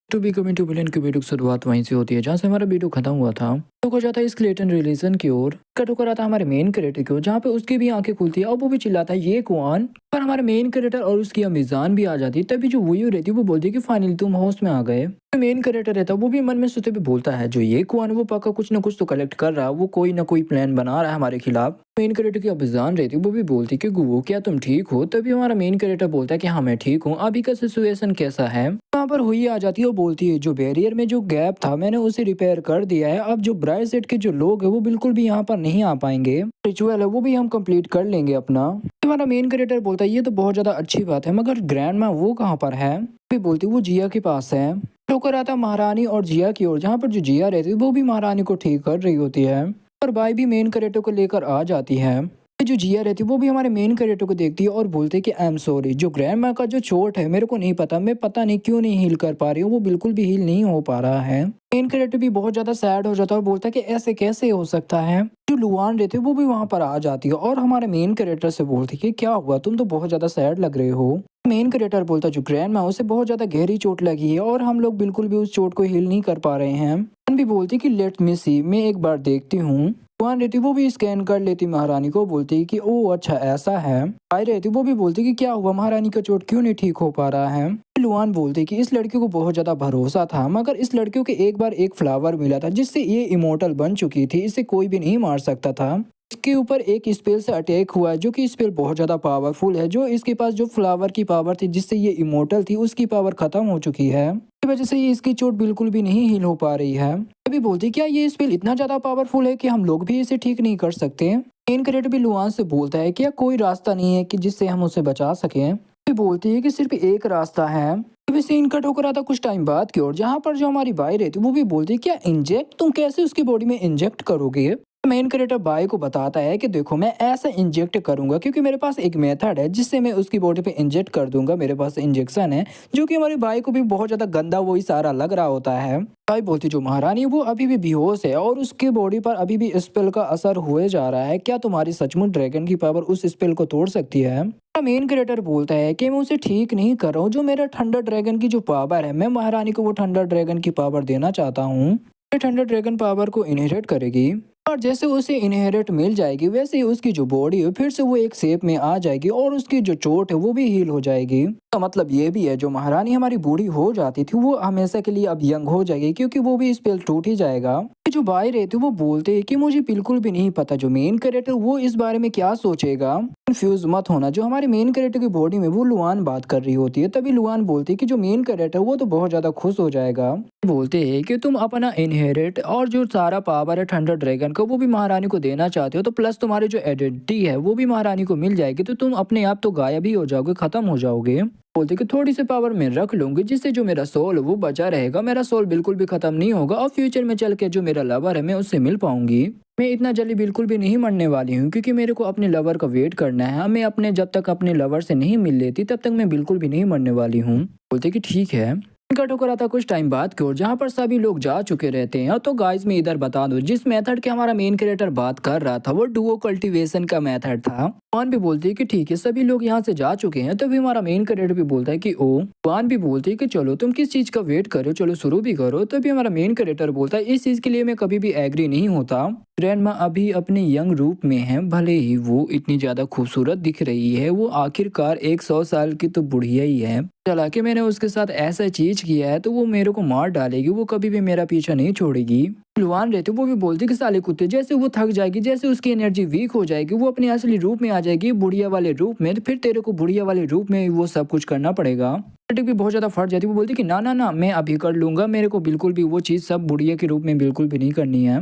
To be coming to villain की video की शुरुआत वहीं से होती है जहाँ से हमारा वीडियो खत्म हुआ था। तो हो जाता है स्केलेटन रिलीजन की ओर, कट होकर आता है हमारे मेन कैरेक्टर की ओर, जहाँ पे उसकी भी आंखें खुलती है और वो भी चिल्लाता है ये कौन। पर हमारे मेन कैरेक्टर और उसकी अमीजान भी आ जाती है। तभी जो वही रहती है वो बोलती है कि फाइनली तुम होश में आ गए। मेन कैरेक्टर रहता है वो भी मन में सोचते हुए बोलता है जो ये कौन, वो पक्का कुछ ना कुछ तो कलेक्ट कर रहा है, वो कोई ना कोई प्लान बना रहा है हमारे खिलाफ। मेन कैरेक्टर की अमीजान रहती है वो भी बोलती है कि गुवो क्या तुम ठीक हो। तभी हमारा मेन कैरेक्टर बोलता है कि हाँ मैं ठीक हूँ, अभी का सिचुएशन कैसा है। वहाँ पर हुई आ जाती है और बोलती है जो बैरियर में जो गैप था मैंने उसे रिपेयर कर दिया है, अब जो ब्राइट सेट के जो लोग हैं वो बिल्कुल भी यहाँ पर नहीं आ पाएंगे। रिचुअल है वो भी हम कंप्लीट कर लेंगे अपना। हमारा मेन कैरेक्टर बोलता है ये तो बहुत ज्यादा अच्छी बात है, मगर ग्रैंड माँ वो कहाँ पर है। फिर बोलती है वो जिया के पास है। होकर आता महारानी और जिया की ओर, जहाँ पर जो जिया रहती है वो भी महारानी को ठीक कर रही होती है और बाई भी मेन कैरेक्टर को लेकर आ जाती है। जो जिया रहती है वो भी हमारे मेन कैरेक्टर को देखती है और बोलती है कि आई एम सॉरी, जो ग्रैंड माँ का जो चोट है मेरे को नहीं पता, मैं पता नहीं क्यों नहीं हील कर पा रही हूँ, वो बिल्कुल भी हील नहीं हो पा रहा है। मेन कैरेक्टर भी बहुत ज्यादा सैड हो जाता है और बोलता है कि ऐसे कैसे हो सकता है। जो लुआन रहती है वो भी वहां पर आ जाती है और हमारे मेन कैरेक्टर से बोलती है कि क्या हुआ, तुम तो बहुत ज्यादा सैड लग रहे हो। मेन कैरेक्टर बोलता है जो ग्रैंड माँ उसे बहुत ज्यादा गहरी चोट लगी है और हम लोग बिल्कुल भी उस चोट को हील नहीं कर पा रहे हैं। भी बोलती है कि लेट मी सी, मैं एक बार देखती हूँ। वहाँ रहती वो भी स्कैन कर लेती महारानी को, बोलती कि ओ अच्छा ऐसा है। आई रहती वो भी बोलती कि क्या हुआ, महारानी का चोट क्यों नहीं ठीक हो पा रहा है। लुआन बोलती कि इस लड़की को बहुत ज्यादा भरोसा था, मगर इस लड़की को एक बार एक फ्लावर मिला था जिससे ये इमोर्टल बन चुकी थी, इसे कोई भी नहीं मार सकता था। इसके ऊपर एक स्पेल से अटैक हुआ है जो कि स्पेल बहुत ज्यादा पावरफुल है। जो इसके पास जो फ्लावर की पावर थी जिससे ये इमोर्टल थी उसकी पावर खत्म हो चुकी है, इस वजह से ये इसकी चोट बिल्कुल भी नहीं हील हो पा रही है। अभी बोलती क्या ये स्पेल इतना ज्यादा पावरफुल है कि हम लोग भी इसे ठीक नहीं कर सकते। मेन कैरेक्टर भी लुआन से बोलता है क्या कोई रास्ता नहीं है कि जिससे हम उसे बचा सकें। भी बोलती है कि सिर्फ एक रास्ता है। अभी सीन कट होकर आता कुछ टाइम बाद की ओर, जहाँ पर जो हमारी बाई रहती है वो भी बोलती है क्या इंजेक्ट, तुम कैसे उसकी बॉडी में इंजेक्ट करोगे। मेन कैरेक्टर बाई को बताता है कि देखो मैं ऐसा इंजेक्ट करूंगा क्योंकि मेरे पास एक मेथड है जिससे मैं उसकी बॉडी पे इंजेक्ट कर दूंगा, मेरे पास इंजेक्शन है। जो कि हमारी बाई को भी बहुत ज्यादा गंदा वही सारा लग रहा होता है। बाई बोलती जो महारानी वो अभी भी बेहोश है और उसकी बॉडी पर अभी भी स्पेल का असर हुए जा रहा है, क्या तुम्हारी सचमुच ड्रैगन की पावर उस स्पेल को तोड़ सकती है। मेन क्रिएटर बोलता है कि मैं उसे ठीक नहीं कर रहा हूँ, जो मेरा थंडर ड्रैगन की जो पावर है मैं महारानी को वो थंडर ड्रैगन की पावर देना चाहता हूँ। थंडर ड्रैगन पावर को इनहेरिट करेगी और जैसे उसे इनहेरिट मिल जाएगी वैसे ही उसकी जो बॉडी है फिर से वो एक शेप में आ जाएगी और उसकी जो चोट है वो भी हील हो जाएगी। तो मतलब ये भी है जो महारानी हमारी बूढ़ी हो जाती थी वो हमेशा के लिए अब यंग हो जाएगी क्योंकि वो भी स्पेल टूट ही जाएगा। जो बाई रहती है वो बोलते हैं कि मुझे बिल्कुल भी नहीं पता जो मेन कैरेक्टर वो इस बारे में क्या सोचेगा। कंफ्यूज मत होना, जो हमारे मेन कैरेक्टर की बॉडी में वो लुआन बात कर रही होती है। तभी लुआन बोलती है कि जो मेन कैरेक्टर वो तो बहुत ज्यादा खुश हो जाएगा। बोलते हैं कि तुम अपना इनहेरिट और जो सारा पावर है थंडर ड्रैगन को वो भी महारानी को देना चाहते हो, तो प्लस तुम्हारी जो आइडेंटिटी है वो भी महारानी को मिल जाएगी, तो तुम अपने आप तो गायब ही हो जाओगे, खत्म हो जाओगे। बोलते कि थोड़ी सी पावर मैं रख लूंगी जिससे जो मेरा सोल वो बचा रहेगा, मेरा सोल बिल्कुल भी खत्म नहीं होगा और फ्यूचर में चल के जो मेरा लवर है मैं उससे मिल पाऊंगी। मैं इतना जल्दी बिल्कुल भी नहीं मरने वाली हूँ क्योंकि मेरे को अपने लवर का वेट करना है। मैं अपने जब तक अपने लवर से नहीं मिल लेती तब तक मैं बिल्कुल भी नहीं मरने वाली हूँ। बोलते कि ठीक है। कट होकर आता कुछ टाइम बाद की ओर, जहाँ पर सभी लोग जा चुके रहते हैं। तो गाइस मैं इधर बता दूं जिस मेथड के हमारा मेन क्रिएटर बात कर रहा था वो डुओ कल्टीवेशन का मेथड था। वान भी बोलती है कि ठीक है सभी लोग यहाँ से जा चुके हैं। तो भी हमारा मेन क्रिएटर भी बोलता है कि ओ। वान भी बोलती है कि चलो तुम किस चीज का वेट करो, चलो शुरू भी करो। तभी हमारा मेन क्रिएटर बोलता है इस चीज के लिए मैं कभी भी एग्री नहीं होता। ग्रैंड माँ अभी अपने यंग रूप में है, भले ही वो इतनी ज्यादा खूबसूरत दिख रही है, वो आखिरकार 100 साल की तो बुढ़िया ही है। चला कि मैंने उसके साथ ऐसा चीज किया है तो वो मेरे को मार डालेगी, वो कभी भी मेरा पीछा नहीं छोड़ेगी। लुआन रहती वो भी बोलती कि साले कुत्ते, जैसे वो थक जाएगी, जैसे उसकी एनर्जी वीक हो जाएगी, वो अपने असली रूप में आ जाएगी बुढ़िया वाले रूप में, तो फिर तेरे को बुढ़िया वाले रूप में वो सब कुछ करना पड़ेगा। भी बहुत ज्यादा फट जाती है, वो बोलती कि ना ना ना मैं अभी कर लूंगा, मेरे को बिल्कुल भी वो चीज सब बुढ़िया के रूप में बिल्कुल भी नहीं करनी है।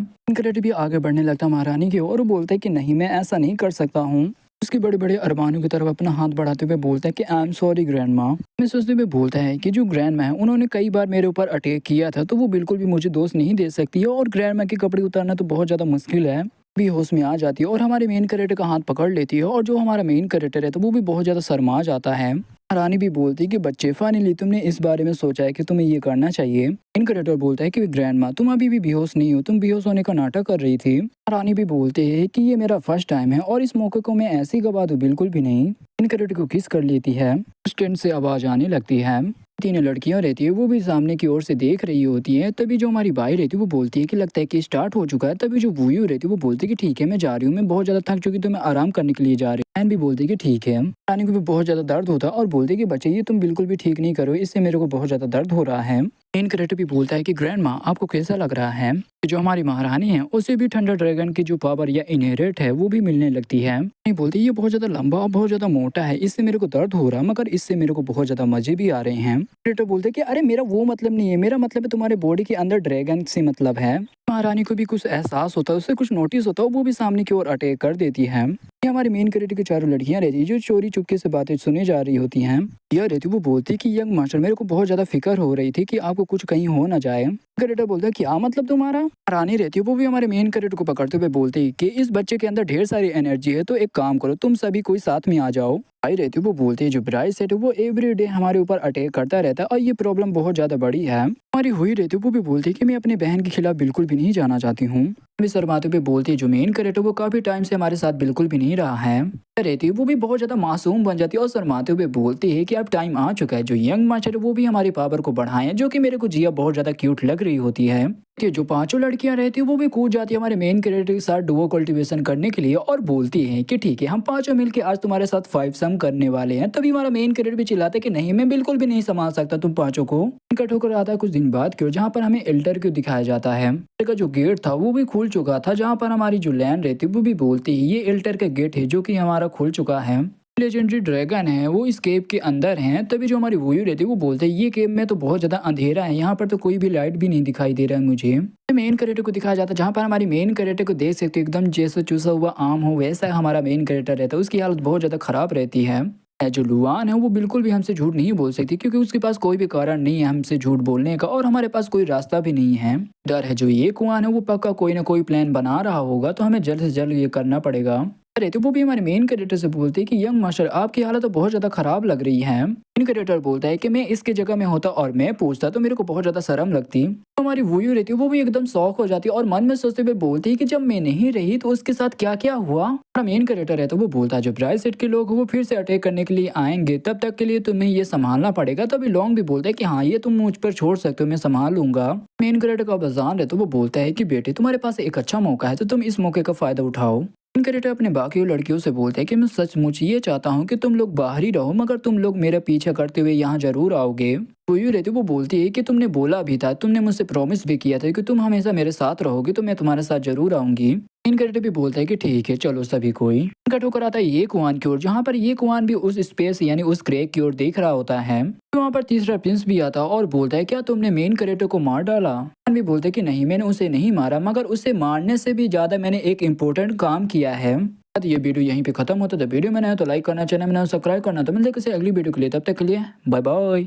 भी आगे बढ़ने लगता महारानी की ओर, बोलता है कि नहीं मैं ऐसा नहीं कर सकता हूँ। उसकी बड़े बड़े अरमानों की तरफ अपना हाथ बढ़ाते हुए बोलता है कि आई एम सॉरी ग्रैंड माँ। मैं सोचते हुए बोलता है कि जो ग्रैंड माँ है उन्होंने कई बार मेरे ऊपर अटैक किया था तो वो बिल्कुल भी मुझे दोष नहीं दे सकती है और ग्रैंड माँ के कपड़े उतारना तो बहुत ज्यादा मुश्किल है। भी होश में आ जाती है और हमारे मेन कैरेक्टर का हाथ पकड़ लेती है और जो हमारा मेन कैरेक्टर है तो वो भी बहुत ज्यादा शर्मा जाता है। रानी भी बोलती है कि बच्चे फाइनली तुमने इस बारे में सोचा है कि तुम्हें ये करना चाहिए। मेन कैरेक्टर बोलता है कि ग्रैंड माँ तुम अभी भी बेहोश नहीं हो, तुम बेहोश होने का नाटक कर रही थी। रानी भी बोलते हैं कि ये मेरा फर्स्ट टाइम है और इस मौके को मैं ऐसे ही गवा दूं, बिल्कुल भी नहीं। मेन कैरेक्टर को किस कर लेती है, स्टैंड से आवाज आने लगती है। तीनों लड़कियां रहती है वो भी सामने की ओर से देख रही होती है। तभी जो हमारी बाई रहती है वो बोलती है कि लगता है कि स्टार्ट हो चुका है। तभी जो वूयू रहती है वो बोलती है कि ठीक है मैं जा रही हूँ, मैं बहुत ज्यादा थक चुकी, तो मैं आराम करने के लिए जा रही हूँ। एंड भी बोलती है कि ठीक है। रानी को भी बहुत ज्यादा दर्द होता है और बोलती है कि बच्चे ये तुम बिल्कुल भी ठीक नहीं करो, इससे मेरे को बहुत ज्यादा दर्द हो रहा है। मेन कैरेक्टर भी बोलता है कि ग्रैंड माँ आपको कैसा लग रहा है कि जो हमारी महारानी है उसे भी थंडर ड्रैगन की जो पावर या इनहेरिट है वो भी मिलने लगती है। नहीं बोलती ये बहुत ज्यादा लंबा और बहुत ज्यादा मोटा है, इससे मेरे को दर्द हो रहा है, मगर इससे मेरे को बहुत ज्यादा मजे भी आ रहे हैं। कैरेक्टर बोलते हैं कि अरे मेरा वो मतलब नहीं है, मेरा मतलब है तुम्हारे बॉडी के अंदर ड्रैगन से मतलब है। महारानी को भी कुछ एहसास होता है, उससे कुछ नोटिस होता है, वो भी सामने की ओर अटैक कर देती है। ये हमारे मेन कैरेक्टर की चारों लड़कियां रहती है जो चोरी चुपके से बातें सुने जा रही होती हैं। यह रहती वो बोलती है कि यंग मास्टर मेरे को बहुत ज्यादा फिक्र हो रही थी कि आपको कुछ कहीं हो ना जाए। कैरेक्टर बोलता है क्या मतलब तुम्हारा। रानी रहती है वो भी हमारे मेन कैरेक्टर को पकड़ते हुए बोलती है कि इस बच्चे के अंदर ढेर सारी एनर्जी है, तो एक काम करो तुम सभी कोई साथ में आ जाओ। आई रहती है वो बोलती है जो ब्राइट सेट है वो एवरीडे हमारे ऊपर अटैक करता रहता है और ये प्रॉब्लम बहुत ज्यादा बड़ी है। हमारी हुई रहती है वो भी बोलती है कि मैं अपनी बहन के खिलाफ बिल्कुल भी नहीं जाना चाहती हूँ। अभी शर्माते हुए बोलती है जो मेन कैरेक्टर वो काफी टाइम से हमारे साथ बिल्कुल भी नहीं रहा है। रहती है वो भी बहुत ज्यादा मासूम बन जाती है और शर्माते हुए बोलती है कि अब टाइम आ चुका है जो यंग मास्टर है वो भी हमारी पावर को बढ़ाएं, जो कि मेरे को जिया बहुत ज्यादा क्यूट लग रही होती है। कि जो पांचों लड़कियां रहती है वो भी कूद जाती है हमारे मेन कैरेक्टर के साथ डुओ कल्टीवेशन करने के लिए और बोलती है कि ठीक है हम पांचों मिलके आज तुम्हारे साथ 5 सम करने वाले हैं। तभी हमारा मेन कैरेक्टर भी चिल्लाता है कि नहीं मैं बिल्कुल भी नहीं संभाल सकता तुम पांचों को। इकट्ठ होकर आता है कुछ दिन बाद क्यों जहाँ पर हमें एल्टर क्यों दिखाया जाता है। एल्टर का जो गेट था वो भी खुल चुका था, जहाँ पर हमारी जो लैंड रहती है वो भी बोलती है ये एल्टर का गेट है जो कि हमारा खुल चुका है। लेजेंडरी ड्रैगन है वो इस केव के अंदर हैं। तभी जो हमारी वोयू रहती है वो बोलते हैं ये केव में तो बहुत ज्यादा अंधेरा है, यहाँ पर तो कोई भी लाइट भी नहीं दिखाई दे रहा है मुझे। मेन कैरेक्टर को दिखाया जाता है जहाँ पर हमारी मेन कैरेक्टर को देख सकते हो एकदम जैसे चूसा हुआ आम हो वैसा हमारा मेन कैरेक्टर रहता है, उसकी हालत बहुत ज्यादा खराब रहती है। जो लुआन है वो बिल्कुल भी हमसे झूठ नहीं बोल सकती क्योंकि उसके पास कोई भी कारण नहीं है हमसे झूठ बोलने का और हमारे पास कोई रास्ता भी नहीं है। डर है जो ये कुआन है वो पक्का कोई ना कोई प्लान बना रहा होगा, तो हमें जल्द से जल्द ये करना पड़ेगा। अरे तो वो भी हमारे मेन कैरेक्टर से बोलते हैं कि यंग मास्टर आपकी हालत तो बहुत ज्यादा खराब लग रही है। मेन कैरेक्टर बोलता है कि मैं इसके जगह में होता और मैं पूछता तो मेरे को बहुत ज्यादा शर्म लगती। तो हमारी वूयू रहती है वो भी एकदम शौक हो जाती है और मन में सोचते हुए बोलती है कि जब मैं नहीं रही तो उसके साथ क्या क्या हुआ। हमारा मेन कैरेक्टर है तो वो बोलता है जो ब्राइट सेट के लोग वो फिर से अटैक करने के लिए आएंगे, तब तक के लिए तुम्हें ये संभालना पड़ेगा। तभी लॉन्ग भी बोलता है कि हाँ ये तुम मुझ पर छोड़ सकते हो, मैं संभाल लूंगा। मेन कैरेक्टर का बजान है तो वो बोलता है कि बेटे तुम्हारे पास एक अच्छा मौका है तो तुम इस मौके का फायदा उठाओ। कैरेक्टर अपने बाकी लड़कियों से बोलते हैं कि मैं सचमुच ये चाहता हूँ कि तुम लोग बाहर ही रहो, मगर तुम लोग मेरा पीछा करते हुए यहाँ जरूर आओगे। वो यूँ रहती वो बोलती है कि तुमने बोला भी था, तुमने मुझसे प्रॉमिस भी किया था कि तुम हमेशा मेरे साथ रहोगे, तो मैं तुम्हारे साथ जरूर आऊंगी। इन कैरेक्टर भी बोलता है कि ठीक है चलो सभी कोई। कट होकर आता है ये कुआन की ओर, जहाँ पर ये कुआन भी उस स्पेस यानी उस क्रैक की ओर देख रहा होता है। तो वहाँ पर तीसरा प्रिंस भी आता और बोलता है क्या तुमने मेन कैरेक्टर को मार डाला। भी बोलते कि नहीं मैंने उसे नहीं मारा, मगर उसे मारने से भी ज्यादा मैंने एक इम्पोर्टेंट काम किया है। तो ये वीडियो यहीं पे खत्म होता है। वीडियो में आया तो लाइक करना, चैनल में सब्सक्राइब करना। तो मिलते हैं किसी अगली वीडियो के लिए, तब तक के लिए बाय बाय।